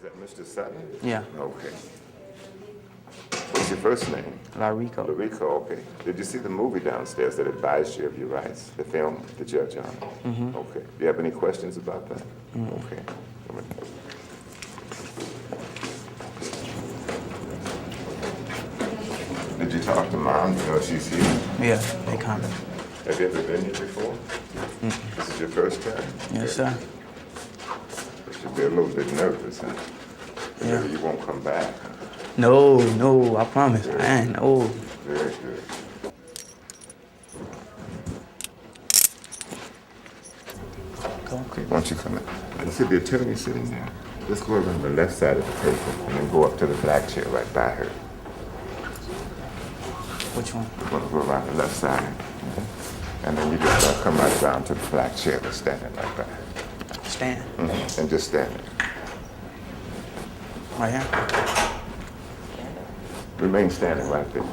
that Mr. Sutton? Yeah. Okay. What's your first name? Larico. Rico, okay. Did you see the movie downstairs that advised you of your rights? The film, The Judge on it? Mm-hmm. Okay. Do you have any questions about that? Mm-hmm. Okay. Did you talk to Mom? You know she's here? Yeah, they comment. Have you ever been here before? Mm-hmm. This is your first time? Yes, sir. You should be a little bit nervous, huh? Yeah. Maybe you won't come back. No, I promise. I ain't, no. Very good. Okay, why don't you come in? I see the attorney sitting there. Just go around the left side of the table and then go up to the black chair right by her. Which one? You're going to go around the left side. And then you just come right down to the black chair that's standing right by her. Stand. Mm-hmm. And just stand there. Right here? Remain standing right there.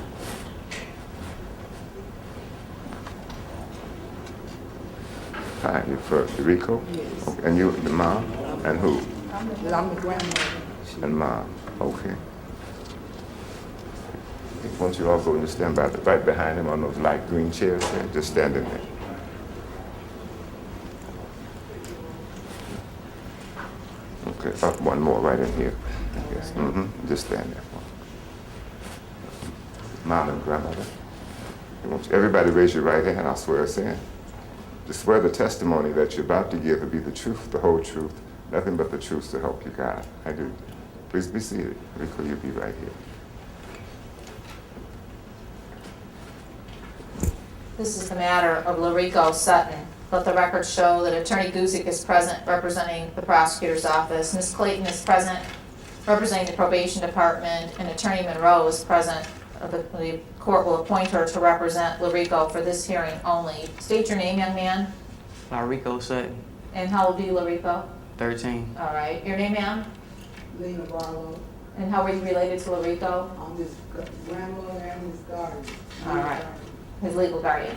Hi, you're first. Rico? Yes. Okay. And you, the mom? And who? I'm the grandmother. And mom. Okay. Once you all go and just stand by right behind him on those light green chairs there, just standing there. Okay, up one more right in here. Yes. Mm-hmm. Just stand there. Mom and grandmother. Everybody raise your right hand, I'll swear us in. To swear the testimony that you're about to give will be the truth, the whole truth, nothing but the truth to help you God. I do. Please be seated. Rico, you'll be right here. This is the matter of Larico Sutton. Let the record show that Attorney Guzik is present representing the prosecutor's office. Ms. Clayton is present representing the probation department, and Attorney Monroe is present. The court will appoint her to represent Larico for this hearing only. State your name, young man. Larico Sutton. And how old are you, Larico? 13. All right. Your name, ma'am? Lena Barlow. And how are you related to Larico? I'm his grandmother and his guardian. All right. His legal guardian.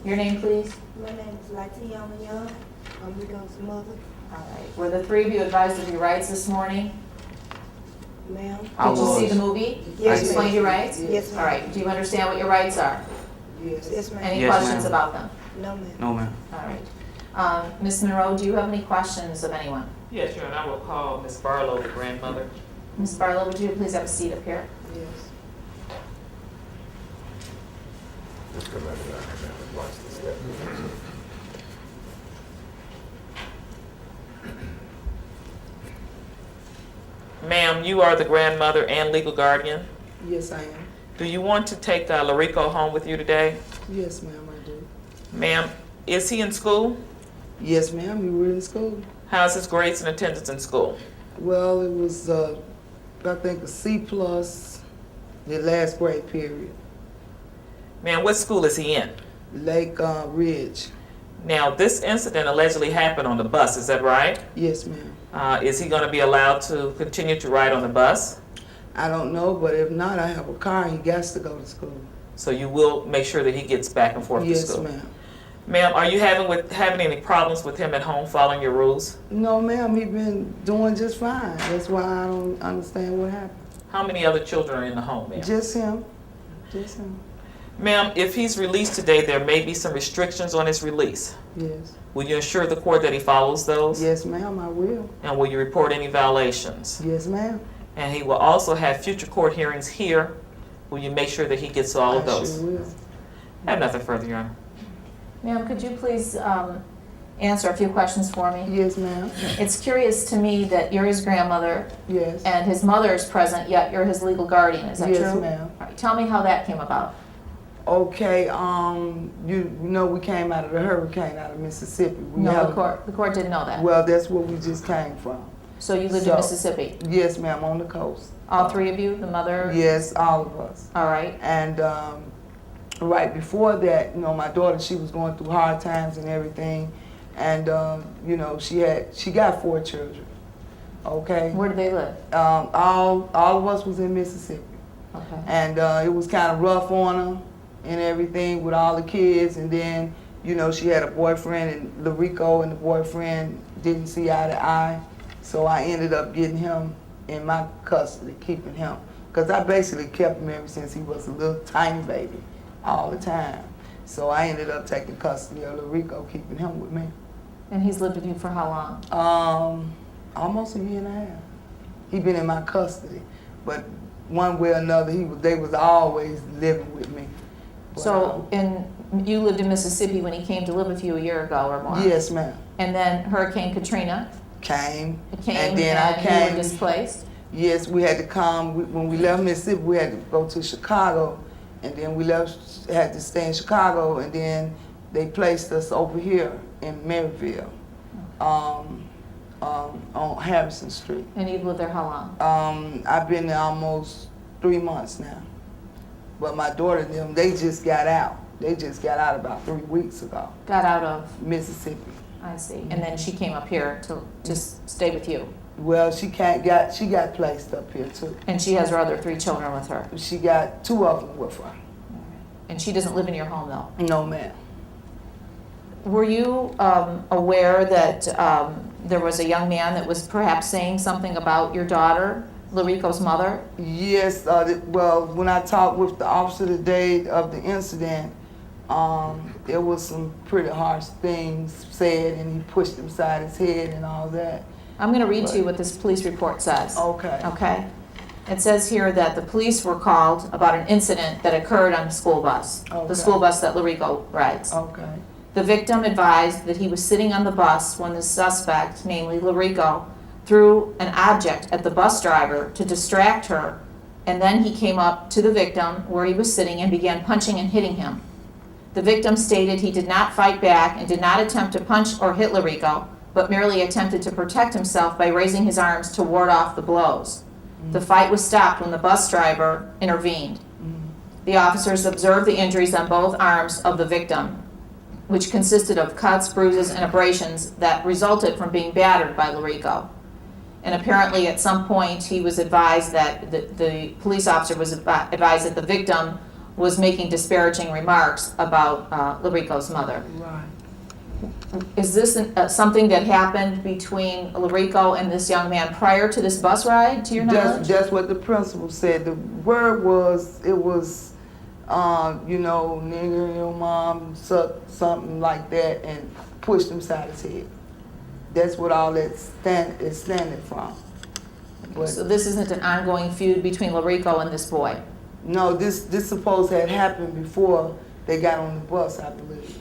Your name, please? My name is Latia Young. I'm Rico's mother. All right. Were the three of you advised of your rights this morning? Ma'am? Did you see the movie? Yes, I explained your rights? Yes, ma'am. All right. Do you understand what your rights are? Yes. Yes, ma'am. Any Yes, questions ma'am. about them? No, ma'am. No, ma'am. All right. Ms. Monroe, do you have any questions of anyone? Yes, Your Honor, I will call Ms. Barlow, the grandmother. Ms. Barlow, would you please have a seat up here? Yes. Just come out and watch the step. Ma'am, you are the grandmother and legal guardian. Yes, I am. Do you want to take Larico home with you today? Yes, ma'am, I do. Ma'am, is he in school? Yes, ma'am, we were in school. How's his grades and attendance in school? Well, it was, I think, a C plus the last grade period. Ma'am, what school is he in? Lake Ridge. Now, this incident allegedly happened on the bus, is that right? Yes, ma'am. Is he going to be allowed to continue to ride on the bus? I don't know, but if not, I have a car and he has to go to school. So you will make sure that he gets back and forth to Yes, school? ma'am. Ma'am, are you having any problems with him at home following your rules? No, ma'am, he been doing just fine. That's why I don't understand what happened. How many other children are in the home, ma'am? Just him. Just him. Ma'am, if he's released today, there may be some restrictions on his release. Yes. Will you ensure the court that he follows those? Yes, ma'am, I will. And will you report any violations? Yes, ma'am. And he will also have future court hearings here. Will you make sure that he gets all of those? I sure will. I have nothing further, Your Honor. Ma'am, could you please answer a few questions for me? Yes, ma'am. It's curious to me that you're his grandmother Yes. and his mother is present, yet you're his legal guardian. Is that true? Yes, ma'am. All right, tell me how that came about. Okay, you know we came out of the hurricane out of Mississippi. No, the court didn't know that. Well, that's where we just came from. So you lived in Mississippi? Yes, ma'am, on the coast. All three of you, the mother? Yes, all of us. All right. And right before that, you know, my daughter, she was going through hard times and everything. And, you know, she got 4 children, okay? Where do they live? All of us was in Mississippi. Okay. And it was kind of rough on her and everything with all the kids. And then, you know, she had a boyfriend, and Larico and the boyfriend didn't see eye to eye. So I ended up getting him in my custody, keeping him. Because I basically kept him ever since he was a little tiny baby, all the time. So I ended up taking custody of Larico, keeping him with me. And he's lived with you for how long? Almost a year and a half. He been in my custody, but one way or another, they was always living with me. But, So you lived in Mississippi when he came to live with you a year ago or more? yes, ma'am. And then Hurricane Katrina Came, came and then I you came. were displaced? Yes, we had to come. When we left Mississippi, we had to go to Chicago, and then we had to stay in Chicago, and then they placed us over here in Maryville, on Harrison Street. And you've lived there how long? I've been there almost 3 months now. But my daughter and them, they just got out. They just got out about 3 weeks ago, Got out of, Mississippi. I see. And then she came up here to just stay with you. Well, she got placed up here too. And she has her other 3 children with her. She got 2 of them with her. And she doesn't live in your home though. No, ma'am. Were you aware that there was a young man that was perhaps saying something about your daughter, Larico's mother? Yes, well, when I talked with the officer the day of the incident, there was some pretty harsh things said, and he pushed him side his head and all that. I'm going to read to you what this police report says. Okay. Okay? It says here that the police were called about an incident that occurred on the school bus, Okay. the school bus that Larico rides. Okay. The victim advised that he was sitting on the bus when the suspect, namely Larico, threw an object at the bus driver to distract her, and then he came up to the victim where he was sitting and began punching and hitting him. The victim stated he did not fight back and did not attempt to punch or hit Larico, but merely attempted to protect himself by raising his arms to ward off the blows. The fight was stopped when the bus driver intervened. The officers observed the injuries on both arms of the victim, which consisted of cuts, bruises, and abrasions that resulted from being battered by Larico. And apparently at some point he was advised that the police officer was advised that the victim was making disparaging remarks about Larico's mother. Right. Is this something that happened between Larico and this young man prior to this bus ride, to your knowledge? That's what the principal said. The word was, nigger, your mom, something like that, and pushed him side his head. That's what all that is standing from. But So this isn't an ongoing feud between Larico and this boy? no, this supposed had happened before they got on the bus, I believe.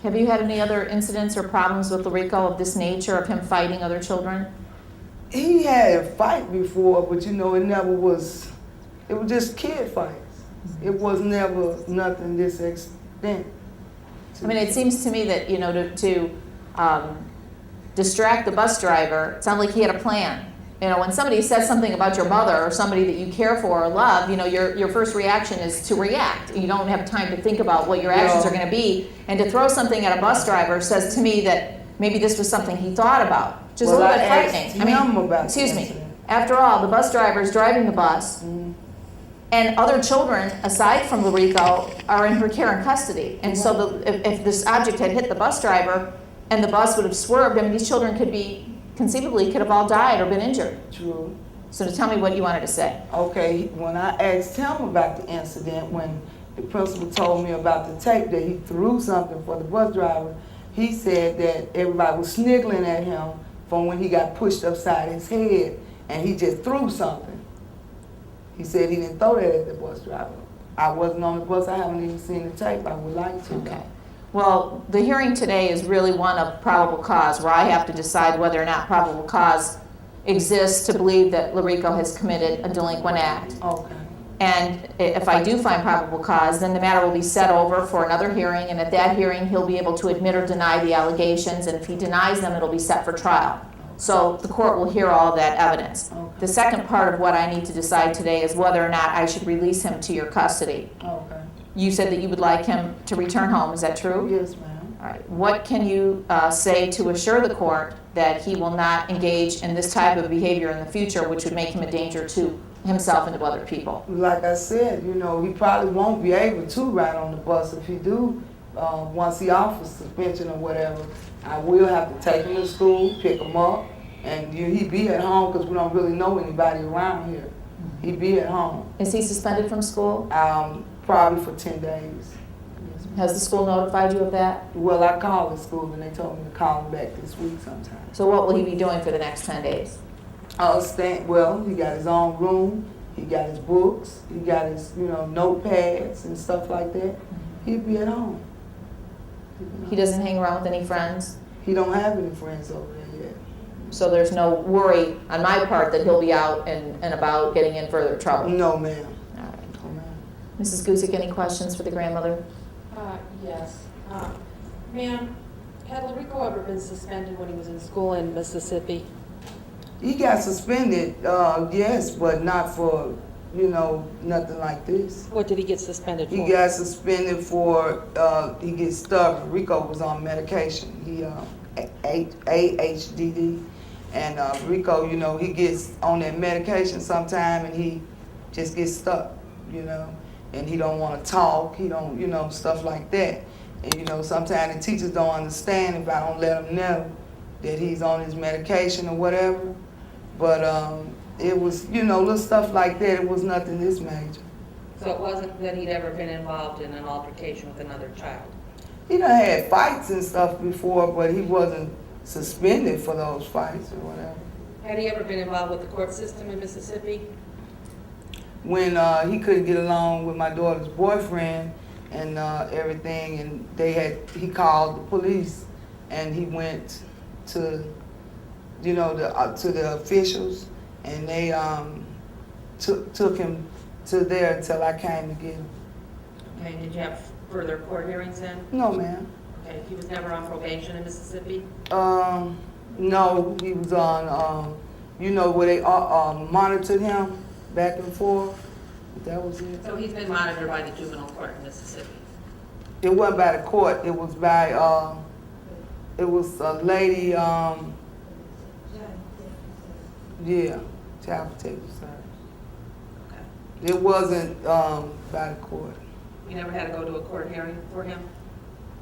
Have you had any other incidents or problems with Larico of this nature, of him fighting other children? He had a fight before, but it never was, it was just kid fights. It was never nothing this extent. I mean, it seems to me that, to distract the bus driver, it sounded like he had a plan. When somebody says something about your mother or somebody that you care for or love, your first reaction is to react. You don't have time to think about what your actions are going to be. And to throw something at a bus driver says to me that maybe this was something he thought about. Just a little bit frightening. Excuse me. After all, the bus driver is driving the bus, and other children, aside from Larico, are in her care and custody. And so if this object had hit the bus driver and the bus would have swerved, these children conceivably could have all died or been injured. True. So tell me what you wanted to say. Okay, when I asked him about the incident, when the principal told me about the tape that he threw something for the bus driver, he said that everybody was sniggling at him from when he got pushed upside his head, and he just threw something. He said he didn't throw that at the bus driver. I wasn't on the bus. I haven't even seen the tape. I would like to. Okay. Well, the hearing today is really one of probable cause, where I have to decide whether or not probable cause exists to believe that Larico has committed a delinquent act. Okay. And if I do find probable cause, then the matter will be set over for another hearing, and at that hearing, he'll be able to admit or deny the allegations, and if he denies them, it'll be set for trial. So the court will hear all of that evidence. Okay. The second part of what I need to decide today is whether or not I should release him to your custody. Okay. You said that you would like him to return home, is that true? Yes, ma'am. All right. What can you say to assure the court that he will not engage in this type of behavior in the future, which would make him a danger to himself and to other people? Like I said, he probably won't be able to ride on the bus if he do. Once he offers suspension or whatever, I will have to take him to school, pick him up, And he be at home because we don't really know anybody around here. He be at home, Is he suspended from school? probably for 10 days. Has the school notified you of that? Well, I called the school and they told me to call him back this week sometime. So what will he be doing for the next 10 days? Well, he got his own room, he got his books, he got his, notepads and stuff like that. He'll be at home. He doesn't hang around with any friends? He don't have any friends over there yet. So there's no worry on my part that he'll be out and about getting in further trouble? No, ma'am. All right. No, ma'am. Mrs. Gusick, any questions for the grandmother? Yes. Ma'am, had Larico ever been suspended when he was in school in Mississippi? He got suspended, yes, but not for, nothing like this. What did he get suspended for? He got suspended for, he gets stubborn. Rico was on medication. He, AHDD. And Rico, he gets on that medication sometime and he just gets stuck, and he don't want to talk. He don't, stuff like that. And, sometimes the teachers don't understand if I don't let them know that he's on his medication or whatever. But it was, little stuff like that. It was nothing this major. So it wasn't that he'd ever been involved in an altercation with another child? He done had fights and stuff before, but he wasn't suspended for those fights or whatever. Had he ever been involved with the court system in Mississippi? When he couldn't get along with my daughter's boyfriend and everything, and he called the police, and he went to, to the officials, and they took him to there until I came to get him. Okay, did you have further court hearings then? No, ma'am. Okay, he was never on probation in Mississippi? No, he was on, where they monitored him back and forth. That was it. So he's been monitored by the juvenile court in Mississippi? It wasn't by the court. It was by, it was a lady, child protective service. Okay. It wasn't by the court. You never had to go to a court hearing for him?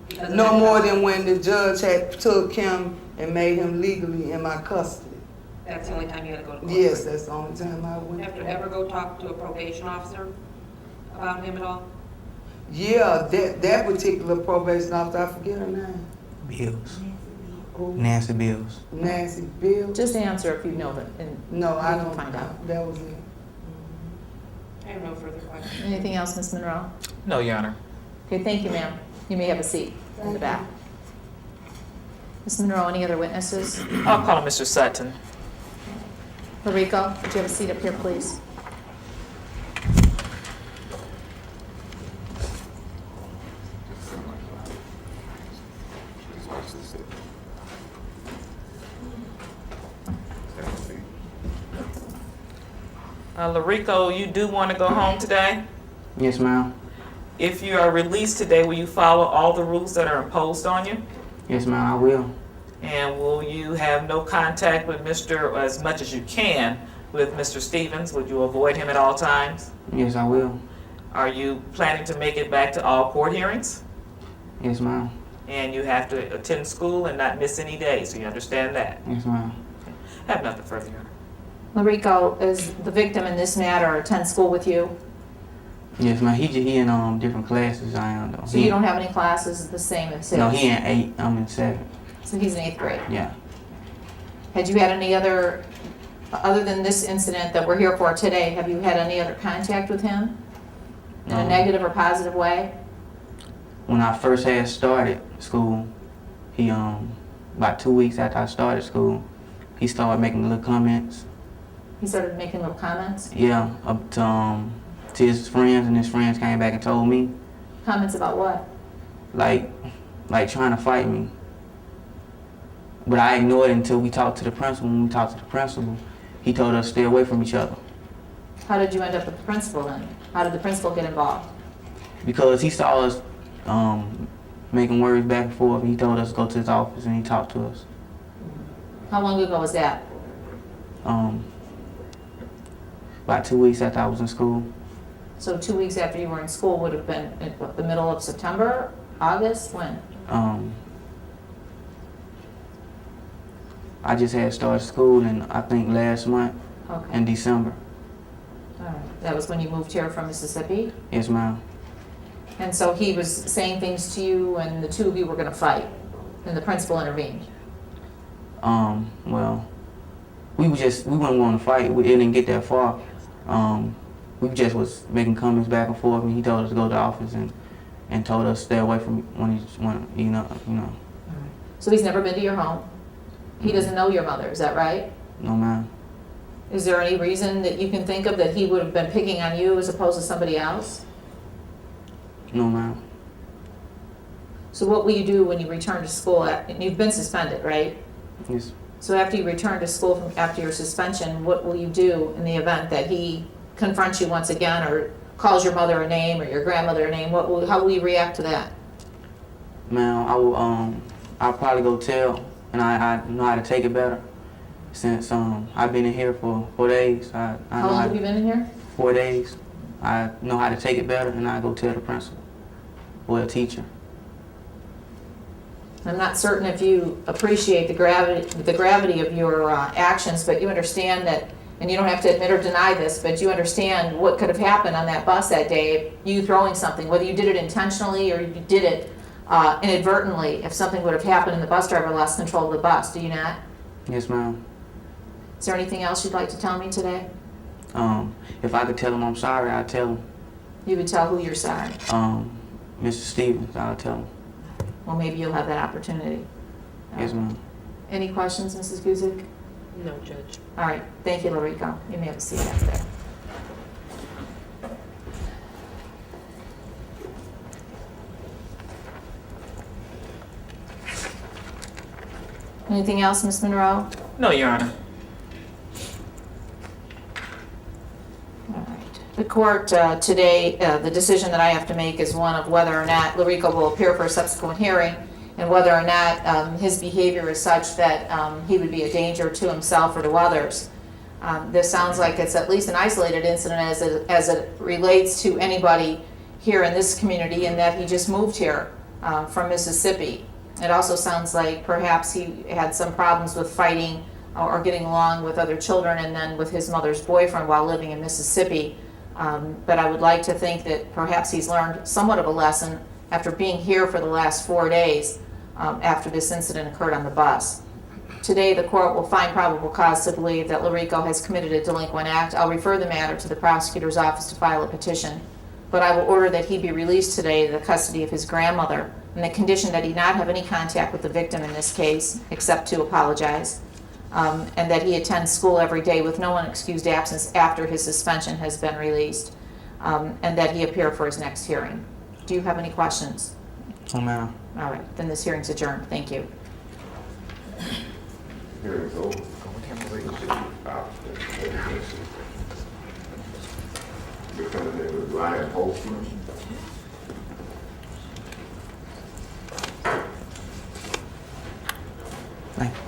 Because of No that? more than when the judge had took him and made him legally in my custody. That's the only time you had to go to court? Yes, that's the only time I went. Have you ever go talk to a probation officer about him at all? Yeah, that particular probation officer, I forget her name. Bills. Who? Nancy Bills. Nancy Bill. Just answer if you know that. No, I we can don't. find out. That was it. I have no further questions. Anything else, Ms. Monroe? No, Your Honor. Okay, thank you, ma'am. You may have a seat in the back. Ms. Monroe, any other witnesses? I'll call him Mr. Sutton. Larico, would you have a seat up here, please? Larico, you do want to go home today? Yes, ma'am. If you are released today, will you follow all the rules that are imposed on you? Yes, ma'am, I will. And will you have no contact with Mr., as much as you can, with Mr. Stevens? Would you avoid him at all times? Yes, I will. Are you planning to make it back to all court hearings? Yes, ma'am. And you have to attend school and not miss any days, so you understand that? Yes, ma'am. I have nothing further, Your Honor. Larico, is the victim in this matter attend school with you? Yes, ma'am. He in different classes. I am though. So you don't have any classes the same as his? No, he in 8. I'm in 7. So he's in 8th grade. Yeah. Had you had any other than this incident that we're here for today, have you had any other contact with him in a No. negative or positive way? When I first had started school, he about 2 weeks after I started school, he started making little comments. He started making little comments? Yeah, up to his friends, and his friends came back and told me, Comments about what? like trying to fight me. But I ignored it until we talked to the principal. When we talked to the principal, he told us to stay away from each other How did you end up with the principal then? How did the principal get involved? because he saw us making words back and forth. And he told us to go to his office and he talked to us. How long ago was that? About 2 weeks after I was in school. So 2 weeks after you were in school would have been in what, the middle of September, August, when? I just had started school in, I think, last month Okay, in December. all right. That was when you moved here from Mississippi? Yes, ma'am. And so he was saying things to you and the two of you were gonna fight, and the principal intervened? Well, we wasn't going to fight. It didn't get that far. We just was making comments back and forth, and he told us to go to the office and told us to stay away from when you know. So he's never been to your home? He doesn't know your mother, is that right? No, ma'am. Is there any reason that you can think of that he would have been picking on you as opposed to somebody else? No, ma'am. So what will you do when you return to school? And you've been suspended, right? Yes. So after you return to school after your suspension, what will you do in the event that he confronts you once again or calls your mother a name or your grandmother a name? How will you react to that? Ma'am, I'll probably go tell, and I know how to take it better. Since I've been in here for 4 days, I How know long how have you been in here? 4 days. I know how to take it better, and I go tell the principal or a teacher. I'm not certain if you appreciate the gravity of your actions, but you understand that, and you don't have to admit or deny this, but you understand what could have happened on that bus that day, you throwing something, whether you did it intentionally or you did it inadvertently, if something would have happened and the bus driver lost control of the bus, do you not? Yes, ma'am. Is there anything else you'd like to tell me today? If I could tell him I'm sorry, I'd tell him. You would tell who you're sorry. Mr. Stevens, I'll tell him. Well, maybe you'll have that opportunity. Yes, ma'am. Any questions, Mrs. Guzik? No, Judge. All right, thank you, Larico. You may have a seat back there. Anything else, Ms. Monroe? No, Your Honor. All right. The court today, the decision that I have to make is one of whether or not Larico will appear for a subsequent hearing and whether or not his behavior is such that he would be a danger to himself or to others. This sounds like it's at least an isolated incident as it relates to anybody here in this community, in that he just moved here from Mississippi. It also sounds like perhaps he had some problems with fighting or getting along with other children and then with his mother's boyfriend while living in Mississippi. But I would like to think that perhaps he's learned somewhat of a lesson after being here for the last 4 days after this incident occurred on the bus. Today, the court will find probable cause to believe that Larico has committed a delinquent act. I'll refer the matter to the prosecutor's office to file a petition, but I will order that he be released today to the custody of his grandmother on the condition that he not have any contact with the victim in this case, except to apologize, and that he attend school every day with no unexcused absence after his suspension has been released, and that he appear for his next hearing. Do you have any questions? Oh, ma'am. All right, then this hearing's adjourned. Thank you. Hearing's over. Defendant is Ryan Holtzman. Thank you.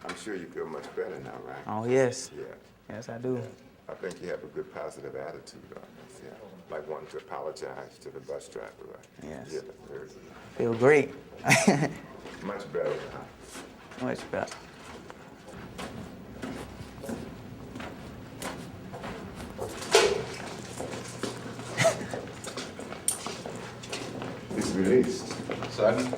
I'm sure you feel much better now, right? Oh, yes. Yeah. Yes, I do. I think you have a good positive attitude on this, yeah. Like wanting to apologize to the bus driver, right? Yes. Yeah, very good. Feel great. Much better now. Much better. He's released. Second?